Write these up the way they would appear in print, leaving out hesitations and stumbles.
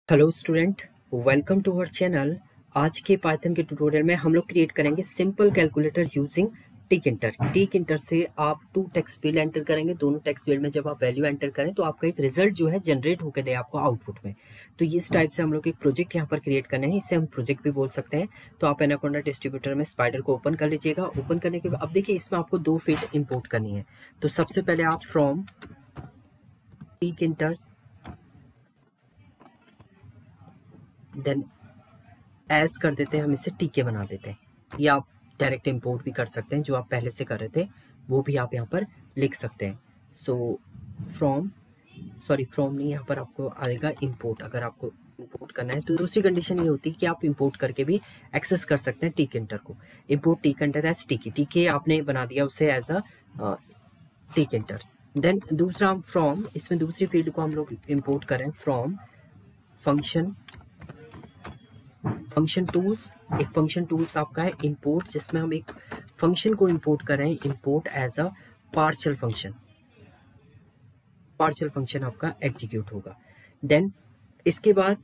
Hello student, welcome to our channel. आज के Python के ट्यूटोरियल में हम लोग क्रिएट करेंगे सिंपल कैलकुलेटर यूजिंग टिक इंटर। टिक इंटर से आप 2 टेक्स्ट फील्ड एंटर करेंगे। दोनों टेक्स्ट फील्ड में जब आप वैल्यू एंटर करें तो आपका एक रिजल्ट जो है जनरेट होकर दे आपको आउटपुट में। तो इस टाइप से हम लोग एक प्रोजेक्ट यहाँ पर क्रिएट करने हैं, इससे हम प्रोजेक्ट भी बोल सकते हैं। तो आप एनाकोंडा डिस्ट्रीब्यूटर में स्पाइडर को ओपन कर लीजिएगा। ओपन करने के बाद अब देखिए इसमें आपको 2 फील्ड इंपोर्ट करनी है। तो सबसे पहले आप फ्रॉम टिक इंटर देन एस कर देते हैं, हम इसे टीके बना देते हैं। या आप डायरेक्ट इंपोर्ट भी कर सकते हैं, जो आप पहले से कर रहे थे वो भी आप यहाँ पर लिख सकते हैं। सो फ्रॉम नहीं, यहाँ पर आपको आएगा इंपोर्ट। अगर आपको इंपोर्ट करना है तो दूसरी कंडीशन ये होती है कि आप इंपोर्ट करके भी एक्सेस कर सकते हैं टिक इंटर को। Import tkinter as TK आपने बना दिया उसे as a tkinter. Then दूसरा हम फ्रॉम, इसमें दूसरी फील्ड को हम लोग इंपोर्ट करें फ्रॉम फंक्शन टूल्स। एक फंक्शन टूल्स आपका है इंपोर्ट, जिसमें हम एक फंक्शन को इंपोर्ट कर रहे हैं। Import as a partial function आपका एग्जीक्यूट होगा। देन इसके बाद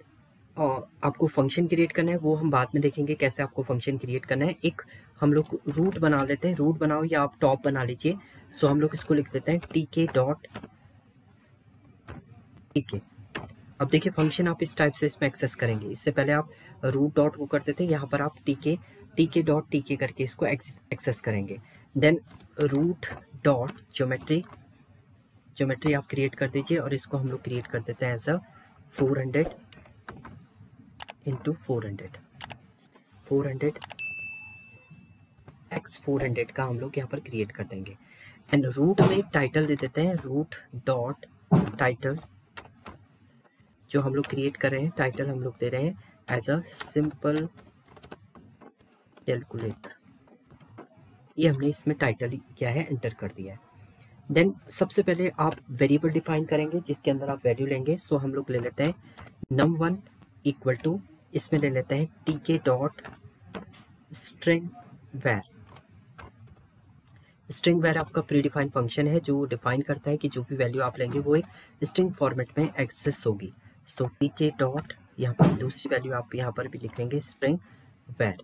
आपको फंक्शन क्रिएट करना है, वो हम बाद में देखेंगे कैसे आपको फंक्शन क्रिएट करना है। एक हम लोग रूट बना लेते हैं, रूट बनाओ या आप टॉप बना लीजिए। सो हम लोग इसको लिख देते हैं टीके डॉट टीके। अब देखिए फंक्शन आप इस टाइप से इसमें एक्सेस करेंगे। इससे पहले आप रूट डॉट को करते थे, यहाँ पर आप टीके डॉट टीके करके इसको एक्सेस करेंगे। देन रूट डॉट ज्योमेट्री आप क्रिएट कर दीजिए और इसको हम लोग क्रिएट कर देते हैं एज अ 400 इंटू 400 x 400 का हम लोग यहाँ पर क्रिएट कर देंगे। एंड रूट में एक टाइटल दे देते हैं, रूट डॉट टाइटल जो हम लोग क्रिएट कर रहे हैं। टाइटल हम लोग दे रहे हैं एज अ सिंपल कैलकुलेटर। ये हमने इसमें टाइटल क्या है एंटर कर दिया है। देन सबसे पहले आप वेरिएबल डिफाइन करेंगे जिसके अंदर आप वैल्यू लेंगे। सो हम लोग ले लेते हैं num1 इक्वल टू, इसमें ले लेते हैं टीके डॉट स्ट्रिंग वेर आपका प्री डिफाइंड फंक्शन है जो डिफाइन करता है कि जो भी वैल्यू आप लेंगे वो एक स्ट्रिंग फॉर्मेट में एक्सेस होगी। सो टीके डॉट, यहाँ पर दूसरी वैल्यू आप यहाँ पर भी लिख लेंगे स्ट्रिंग वेर।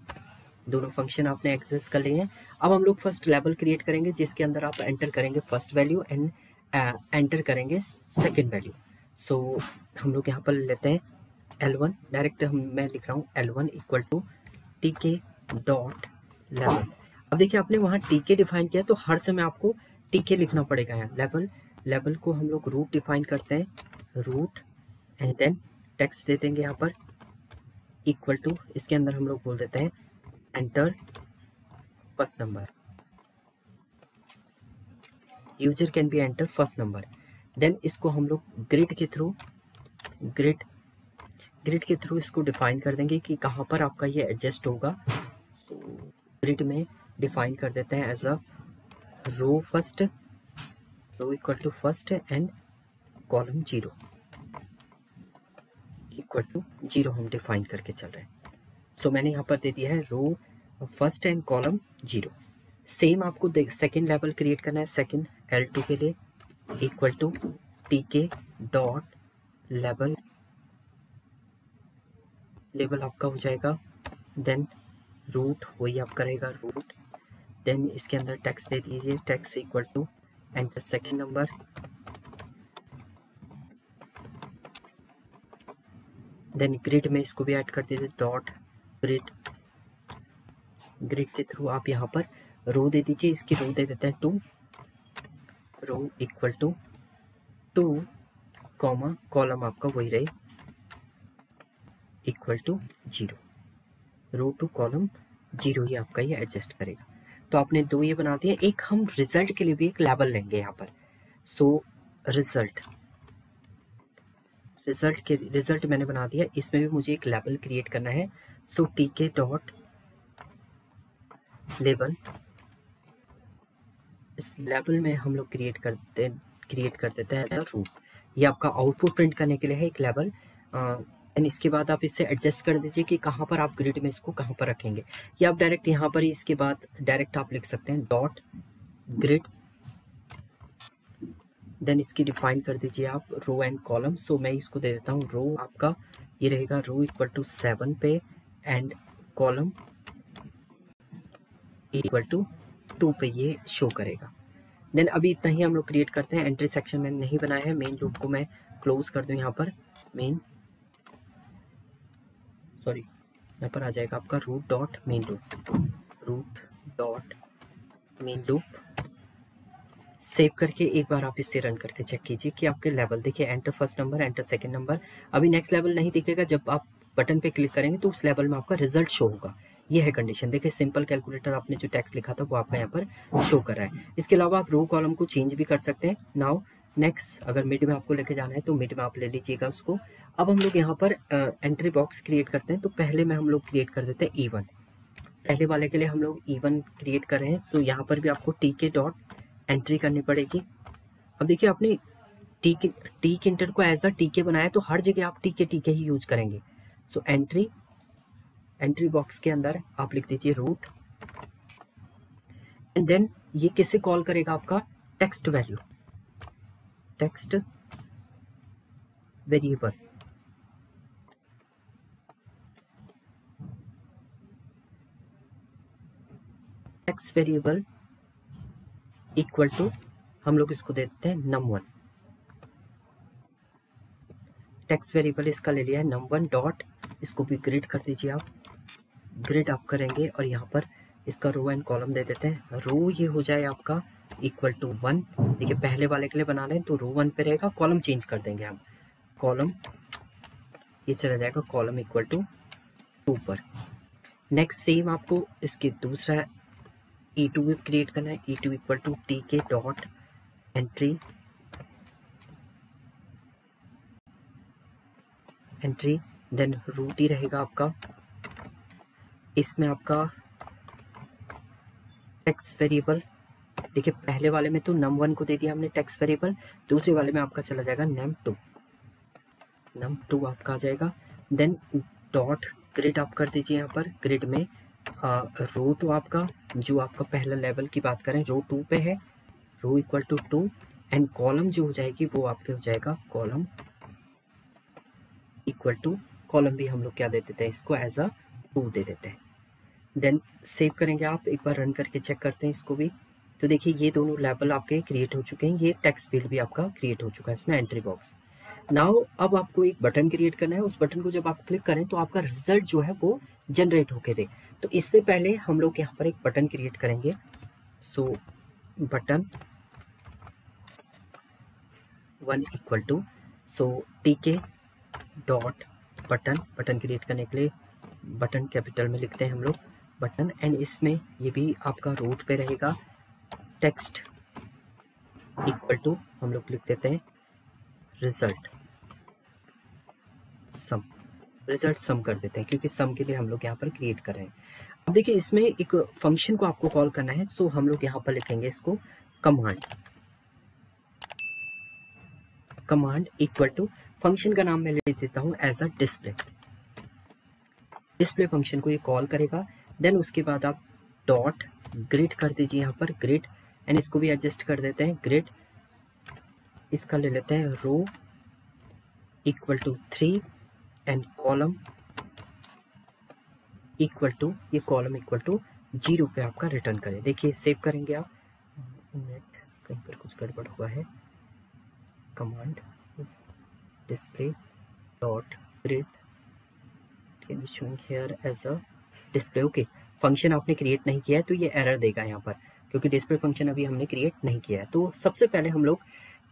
दोनों फंक्शन आपने एक्सेस कर लिए हैं। अब हम लोग फर्स्ट लेवल क्रिएट करेंगे जिसके अंदर आप एंटर करेंगे फर्स्ट वैल्यू एंड एंटर करेंगे सेकेंड वैल्यू। सो हम लोग यहाँ पर लेते हैं L1, डायरेक्ट मैं लिख रहा हूँ L1 इक्वल टू टीके डॉट लेवल। अब देखिए आपने वहाँ टीके डिफाइन किया तो हर समय आपको टीके लिखना पड़ेगा। यहाँ लेवल को हम लोग रूट डिफाइन करते हैं, रूट एंड देन टेक्स्ट दे देंगे यहाँ पर इक्वल टू, इसके अंदर हम लोग बोल देते हैं enter first number. User can be enter first number. Then इसको हम लोग ग्रिड के थ्रू इसको डिफाइन कर देंगे कि कहाँ पर आपका ये एडजस्ट होगा। सो ग्रिड में डिफाइन कर देते हैं as a row equal to first and column 0 equal to 0 हम डिफाइन करके चल रहे हैं। सो मैंने यहाँ पर दे दिया है row first and column 0। Same आपको सेकेंड लेवल क्रिएट करना है, सेकेंड L2 के लिए इक्वल टू टीके डॉट लेवल आपका हो जाएगा। देन रूट वही आपका रहेगा रूट। देन इसके अंदर टेक्स्ट दे दीजिए, text equal to enter second number. Then grid में इसको भी ऐड कर दीजिए डॉट ग्रिड के थ्रू आप यहाँ पर रो दे दीजिए। इसकी रो दे देते हैं 2, row equal to 2 comma column आपका वही रहे equal to 0। Row two column 0 ही आपका ये एडजस्ट करेगा। तो आपने 2 ये बना दिए। एक हम रिजल्ट के लिए भी एक लेवल लेंगे यहाँ पर। सो रिजल्ट मैंने बना दिया, इसमें भी मुझे एक लेवल क्रिएट करना है। सो टीके डॉट लेवल, इस लेवल में हम लोग क्रिएट कर देते हैं एज अ रूट। ये आपका आउटपुट प्रिंट करने के लिए है एक लेवल। एंड इसके बाद आप इससे एडजस्ट कर दीजिए कि कहाँ पर आप ग्रिड में इसको कहाँ पर रखेंगे, या आप डायरेक्ट यहाँ पर ही इसके बाद डायरेक्ट आप लिख सकते हैं डॉट ग्रिड। देन इसकी डिफाइन कर दीजिए आप रो एंड कॉलम। सो मैं इसको दे देता हूँ रो आपका ये रहेगा रो इक्वल टू 7 पे एंड कॉलम इक्वल टू 2 पे ये शो करेगा। देन अभी इतना ही हम लोग क्रिएट करते हैं। एंट्री सेक्शन मैंने नहीं बनाया है। मेन लूप को मैं क्लोज कर दूं यहाँ पर। यहाँ पर आ जाएगा आपका root dot main loop. Save करके एक बार आप इससे रन करके चेक कीजिए कि आपके लेवल देखिए, enter first number, enter second number. अभी नेक्स्ट लेवल नहीं दिखेगा, जब आप बटन पे क्लिक करेंगे तो उस लेवल में आपका रिजल्ट शो होगा। ये है कंडीशन। देखिए सिंपल कैलकुलेटर आपने जो टेक्स्ट लिखा था वो आपका यहाँ पर शो कर रहा है। इसके अलावा आप रो कॉलम को चेंज भी कर सकते हैं। नाउ नेक्स्ट, अगर मिड में आपको लेके जाना है तो मिड में आप ले लीजिएगा उसको। अब हम लोग यहाँ पर एंट्री बॉक्स क्रिएट करते हैं। तो पहले में हम लोग क्रिएट कर देते हैं E1। पहले वाले के लिए हम लोग E1 क्रिएट कर रहे हैं, तो यहाँ पर भी आपको टीके डॉट एंट्री करनी पड़ेगी। अब देखिए आपने टीक इंटर को एज अ टीके बनाया, तो हर जगह आप टीके ही यूज करेंगे। सो एंट्री बॉक्स के अंदर आप लिख दीजिए रूट, एंड देन ये किससे कॉल करेगा? आपका text variable. Text variable equal to हम लोग इसको दे देते हैं num1। टेक्स्ट वेरिएबल इसका ले लिया है num1 डॉट, इसको भी ग्रिड कर दीजिए आप। ग्रिड आप करेंगे और यहाँ पर इसका रो एंड कॉलम दे देते हैं। रो ये हो जाए आपका इक्वल टू 1। देखिए पहले वाले के लिए बना लें तो रो 1 पे रहेगा, कॉलम चेंज कर देंगे हम। कॉलम ये चला जाएगा कॉलम इक्वल टू 2 पर। नेक्स्ट सेम आपको इसके दूसरा E2 भी क्रिएट करना है। E2 इक्वल टू टीके डॉट एंट्री देन रूट ही रहेगा आपका। इसमें आपका टेक्स्ट वेरिएबल, देखिए पहले वाले में तो num1 को दे दिया हमने टेक्स्ट वेरिएबल, दूसरे वाले में आपका चला जाएगा num2 आपका आ जाएगा। देन डॉट ग्रिड आप कर दीजिए। यहाँ पर ग्रिड में रो तो आपका जो आपका पहला लेवल की बात करें रो 2 पे है, रो इक्वल टू 2 एंड कॉलम जो हो जाएगी वो आपके हो जाएगा कॉलम इक्वल टू, कॉलम भी हम लोग क्या दे देते हैं इसको एज अ 2 दे देते हैं। देन सेव करेंगे आप, एक बार रन करके चेक करते हैं इसको भी। तो देखिए ये दोनों लेवल आपके क्रिएट हो चुके हैं। ये टेक्स्ट फील्ड भी आपका क्रिएट हो चुका है इसमें एंट्री बॉक्स। नाउ अब आपको एक बटन क्रिएट करना है। उस बटन को जब आप क्लिक करें तो आपका रिजल्ट जो है वो जनरेट होके दे। तो इससे पहले हम लोग यहाँ पर एक बटन क्रिएट करेंगे। सो बटन 1 इक्वल टू टीके डॉट बटन क्रिएट करने के लिए बटन कैपिटल में लिखते हैं हम लोग बटन, एंड इसमें ये भी आपका रूट पे रहेगा। टेक्स्ट इक्वल टू हम लोग लिख देते हैं रिजल्ट सम कर देते हैं, क्योंकि सम के लिए हम लोग यहाँ पर क्रिएट कर रहे हैं। अब देखिए इसमें एक फंक्शन को आपको कॉल करना है। सो हम लोग यहाँ पर लिखेंगे इसको कमांड इक्वल टू, फंक्शन का नाम मैं ले देता हूँ एज अ डिस्प्ले फंक्शन को ये कॉल करेगा। देन उसके बाद आप डॉट ग्रिड कर दीजिए यहाँ पर ग्रिड, एंड इसको भी एडजस्ट कर देते हैं ग्रिड। इसका ले लेते हैं row equal to 3 and column equal to, ये कॉलम इक्वल टू 0 पे आपका रिटर्न करें। देखिए सेव करेंगे आप, नेट कहीं पर कुछ गड़बड़ हुआ है। Command display dot grid can be showing here as a display. Okay, function आपने क्रिएट नहीं किया है तो ये एरर देगा यहाँ पर, क्योंकि डिस्प्ले फंक्शन अभी हमने क्रिएट नहीं किया है। तो सबसे पहले हम लोग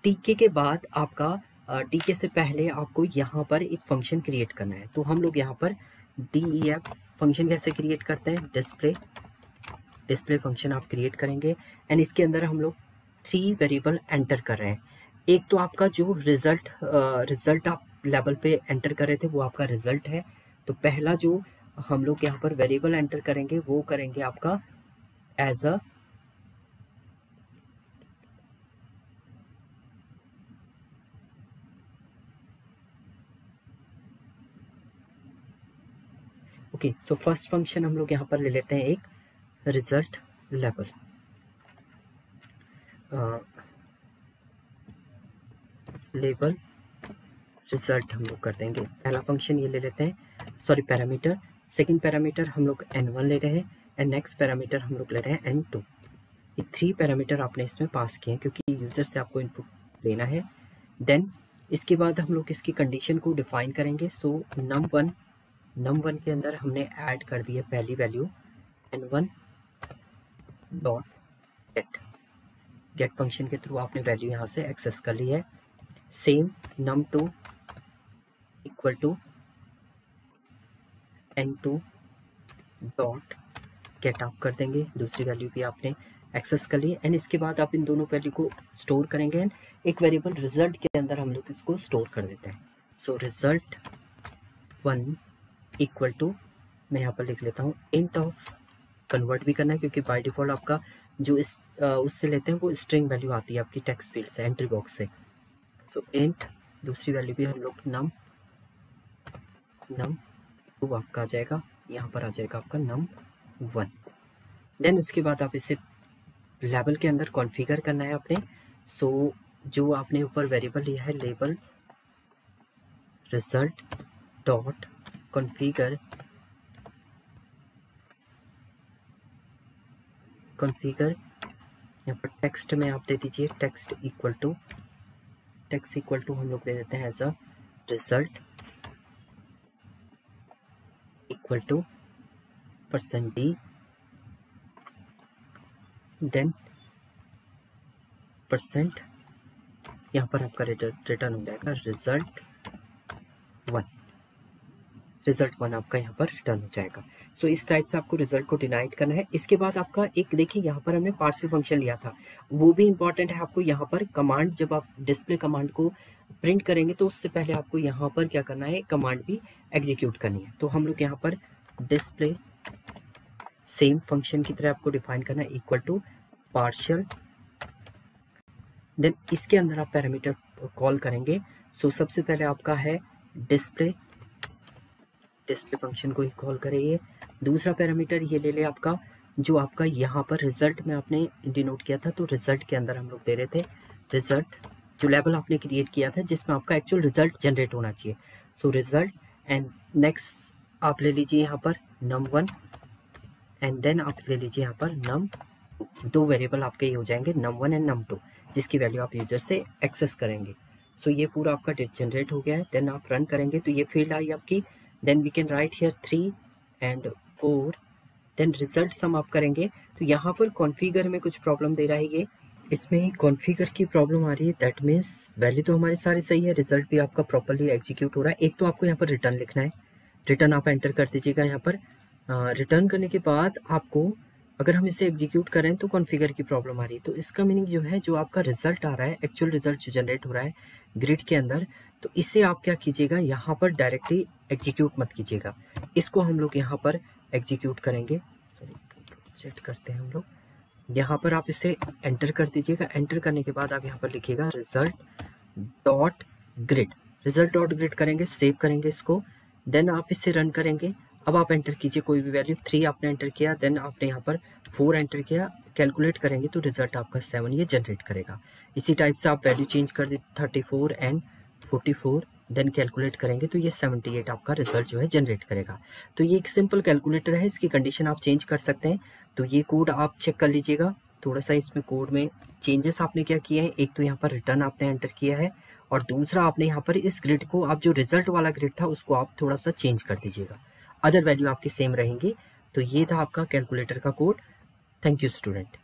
टीके के बाद आपका टीके से पहले आपको यहाँ पर एक फंक्शन क्रिएट करना है। तो हम लोग यहाँ पर DEF फंक्शन कैसे क्रिएट करते हैं, डिस्प्ले फंक्शन आप क्रिएट करेंगे, एंड इसके अंदर हम लोग 3 वेरिएबल एंटर कर रहे हैं। एक तो आपका जो रिजल्ट आप लेवल पे एंटर कर रहे थे वो आपका रिजल्ट है। तो पहला जो हम लोग यहाँ पर वेरिएबल एंटर करेंगे वो करेंगे आपका as a okay. So first function हम लोग यहाँ पर ले लेते हैं एक रिजल्ट लेवल, लेबल रिजल्ट हम लोग कर देंगे। पहला फंक्शन ये ले लेते हैं, सॉरी पैरामीटर। सेकंड पैरामीटर हम लोग n1 ले रहे हैं एंड नेक्स्ट पैरामीटर हम लोग ले रहे हैं n2। ये 3 पैरामीटर आपने इसमें पास किए हैं क्योंकि यूजर से आपको इनपुट लेना है। देन इसके बाद हम लोग इसकी कंडीशन को डिफाइन करेंगे। सो num1 के अंदर हमने ऐड कर दी है पहली value n1 dot get function के थ्रू आपने वैल्यू यहाँ से एक्सेस कर ली है। Same num2 equal to n2 dot get आप कर देंगे, दूसरी वैल्यू भी आपने एक्सेस कर ली एंड इसके बाद आप इन दोनों वैल्यू को स्टोर करेंगे एंड एक वेरिएबल रिजल्ट के अंदर हम लोग इसको स्टोर कर देते हैं। सो रिजल्ट 1 इक्वल टू, मैं यहाँ पर लिख लेता हूँ इंट ऑफ, कन्वर्ट भी करना है क्योंकि बाय डिफॉल्ट आपका जो इस उससे लेते हैं वो स्ट्रिंग वैल्यू आती है आपकी टेक्स्ट फील्ड से, एंट्री बॉक्स से। सो इंट, दूसरी वैल्यू भी हम लोग num टू आपका आ जाएगा, यहाँ पर आ जाएगा आपका num1। देन उसके बाद आप इसे लेबल के अंदर कॉन्फ़िगर करना है आपने। सो जो आपने ऊपर वेरिएबल लिया है लेबल रिजल्ट डॉट कॉन्फ़िगर यहाँ पर टेक्स्ट में आप दे दीजिए टेक्स्ट इक्वल टू हम लोग दे देते हैं as a result equal to %d, then %, यहाँ पर आपका रिटर्न हो जाएगा रिजल्ट 1 आपका यहाँ पर रिटर्न हो जाएगा। सो इस टाइप से आपको रिजल्ट को डिनाइट करना है। इसके बाद आपका एक देखिए यहाँ पर हमने पार्शियल फंक्शन लिया था, वो भी इंपॉर्टेंट है आपको। यहाँ पर कमांड, जब आप डिस्प्ले कमांड को प्रिंट करेंगे तो उससे पहले आपको यहाँ पर क्या करना है, कमांड भी एग्जीक्यूट करनी है। तो हम लोग यहाँ पर डिस्प्ले सेम फंक्शन की तरह आपको डिफाइन करना है इक्वल टू पार्शियल, देन इसके अंदर आप पैरामीटर कॉल करेंगे। सो सबसे पहले आपका है डिस्प्ले फंक्शन को ही कॉल करेंगे। दूसरा पैरामीटर ये ले ले आपका, जो आपका यहाँ पर रिजल्ट में आपने डिनोट किया था, तो रिजल्ट के अंदर हम लोग दे रहे थे रिजल्ट, जो लेवल आपने क्रिएट किया था जिसमें आपका एक्चुअल रिजल्ट जनरेट होना चाहिए। सो रिजल्ट एंड नेक्स्ट आप ले लीजिए यहाँ पर num1 एंड देन आप ले लीजिए यहाँ पर num, दो वेरिएबल आपके ये हो जाएंगे num1 एंड num2, जिसकी वैल्यू आप यूजर से एक्सेस करेंगे। सो ये पूरा आपका जनरेट हो गया है। देन आप रन करेंगे तो ये फील्ड आई आपकी, then we can write here 3 and 4, then result sum आप करेंगे। तो यहाँ पर कॉन्फ़िगर में कुछ प्रॉब्लम दे रहा है, ये इसमें कॉन्फ़िगर की प्रॉब्लम आ रही है। दैट मीन्स वैल्यू तो हमारी सारी सही है, रिजल्ट भी आपका प्रॉपरली एग्जीक्यूट हो रहा है। एक तो आपको यहाँ पर रिटर्न लिखना है, रिटर्न आप एंटर कर दीजिएगा यहाँ पर। रिटर्न करने के बाद आपको, अगर हम इसे एग्जीक्यूट करें तो कॉन्फ़िगर की प्रॉब्लम आ रही है। तो इसका मीनिंग जो है, जो आपका रिजल्ट आ रहा है, एक्चुअल रिजल्ट जो जनरेट हो रहा है ग्रिड के अंदर, तो इसे आप क्या कीजिएगा, यहाँ पर डायरेक्टली एग्जीक्यूट मत कीजिएगा, इसको हम लोग यहाँ पर एग्जीक्यूट करेंगे। सॉरी, सेट करते हैं हम लोग, यहाँ पर आप इसे एंटर कर दीजिएगा। एंटर करने के बाद आप यहाँ पर लिखिएगा रिजल्ट डॉट ग्रिड करेंगे, सेव करेंगे इसको, देन आप इसे रन करेंगे। अब आप एंटर कीजिए कोई भी वैल्यू, 3 आपने एंटर किया, देन आपने यहाँ पर 4 एंटर किया, कैलकुलेट करेंगे तो रिजल्ट आपका 7 ये जनरेट करेगा। इसी टाइप से आप वैल्यू चेंज कर दी 34 एंड 44, देन कैलकुलेट करेंगे तो ये 78 आपका रिजल्ट जो है जनरेट करेगा। तो ये एक सिंपल कैलकुलेटर है, इसकी कंडीशन आप चेंज कर सकते हैं। तो ये कोड आप चेक कर लीजिएगा, थोड़ा सा इसमें कोड में चेंजेस आपने क्या किए हैं। एक तो यहाँ पर रिटर्न आपने एंटर किया है, और दूसरा आपने यहाँ पर इस ग्रिड को, आप जो रिजल्ट वाला ग्रिड था उसको आप थोड़ा सा चेंज कर दीजिएगा, अदर वैल्यू आपकी सेम रहेंगी। तो ये था आपका कैलकुलेटर का कोड। Thank you student.